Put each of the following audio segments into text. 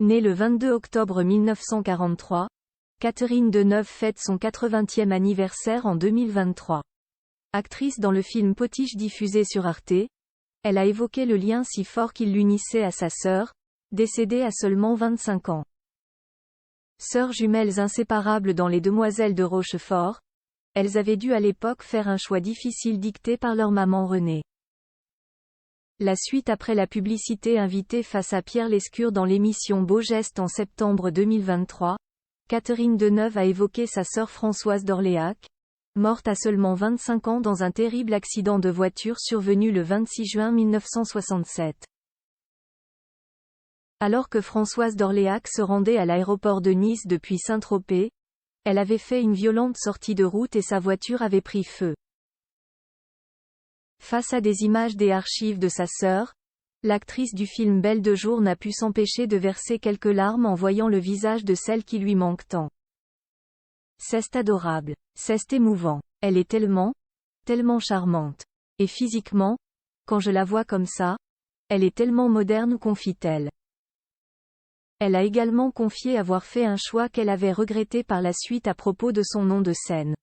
Née le 22 octobre 1943, Catherine Deneuve fête son 80e anniversaire en 2023. Actrice dans le film Potiche diffusé sur Arte, elle a évoqué le lien si fort qui l'unissait à sa sœur, décédée à seulement 25 ans. Sœurs jumelles inséparables dans Les Demoiselles de Rochefort, elles avaient dû à l'époque faire un choix difficile dicté par leur maman Renée. La suite après la publicité invitée face à Pierre Lescure dans l'émission Beau Geste en septembre 2023, Catherine Deneuve a évoqué sa sœur Françoise d'Orléac, morte à seulement 25 ans dans un terrible accident de voiture survenu le 26 juin 1967. Alors que Françoise d'Orléac se rendait à l'aéroport de Nice depuis Saint-Tropez, elle avait fait une violente sortie de route et sa voiture avait pris feu. Face à des images des archives de sa sœur, l'actrice du film Belle de jour n'a pu s'empêcher de verser quelques larmes en voyant le visage de celle qui lui manque tant. C'est adorable, c'est émouvant, elle est tellement charmante. Et physiquement, quand je la vois comme ça, elle est tellement moderne, confie-t-elle. Elle a également confié avoir fait un choix qu'elle avait regretté par la suite à propos de son nom de scène.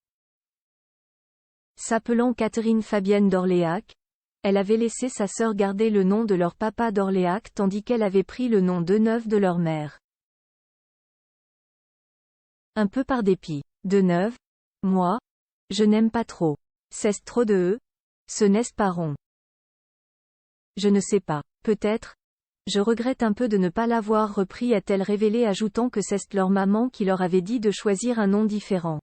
S'appelant Catherine Fabienne d'Orléac, elle avait laissé sa sœur garder le nom de leur papa d'Orléac tandis qu'elle avait pris le nom Deneuve de leur mère. Un peu par dépit. Deneuve, moi, je n'aime pas trop. C'est trop de eux, ce n'est pas rond. Je ne sais pas, peut-être. Je regrette un peu de ne pas l'avoir repris, a-t-elle révélé, ajoutant que c'est leur maman qui leur avait dit de choisir un nom différent.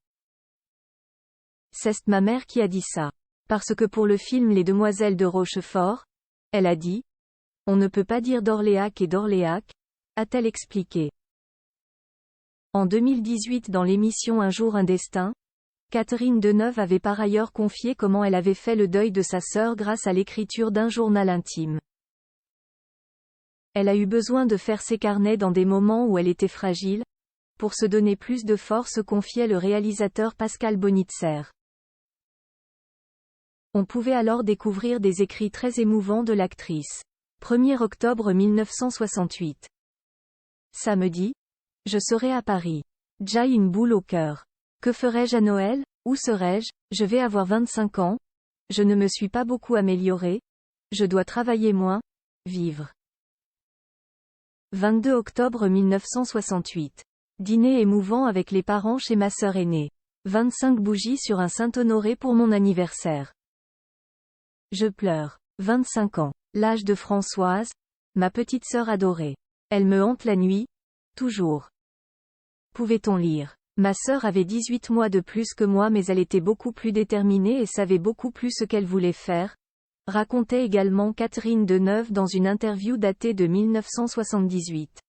C'est ma mère qui a dit ça. Parce que pour le film Les Demoiselles de Rochefort, elle a dit, on ne peut pas dire d'Orléac et d'Orléac, a-t-elle expliqué. En 2018 dans l'émission Un jour un destin, Catherine Deneuve avait par ailleurs confié comment elle avait fait le deuil de sa sœur grâce à l'écriture d'un journal intime. Elle a eu besoin de faire ses carnets dans des moments où elle était fragile, pour se donner plus de force, confiait le réalisateur Pascal Bonitzer. On pouvait alors découvrir des écrits très émouvants de l'actrice. 1er octobre 1968. Samedi, je serai à Paris. J'ai une boule au cœur. Que ferai-je à Noël? Où serai-je? Je vais avoir 25 ans. Je ne me suis pas beaucoup améliorée. Je dois travailler moins. Vivre. 22 octobre 1968. Dîner émouvant avec les parents chez ma sœur aînée. 25 bougies sur un Saint-Honoré pour mon anniversaire. Je pleure. 25 ans. L'âge de Françoise, ma petite sœur adorée. Elle me hante la nuit, toujours. Pouvait-on lire? Ma sœur avait 18 mois de plus que moi mais elle était beaucoup plus déterminée et savait beaucoup plus ce qu'elle voulait faire, racontait également Catherine Deneuve dans une interview datée de 1978.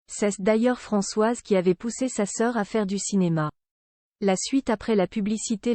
C'est d'ailleurs Françoise qui avait poussé sa sœur à faire du cinéma. La suite après la publicité.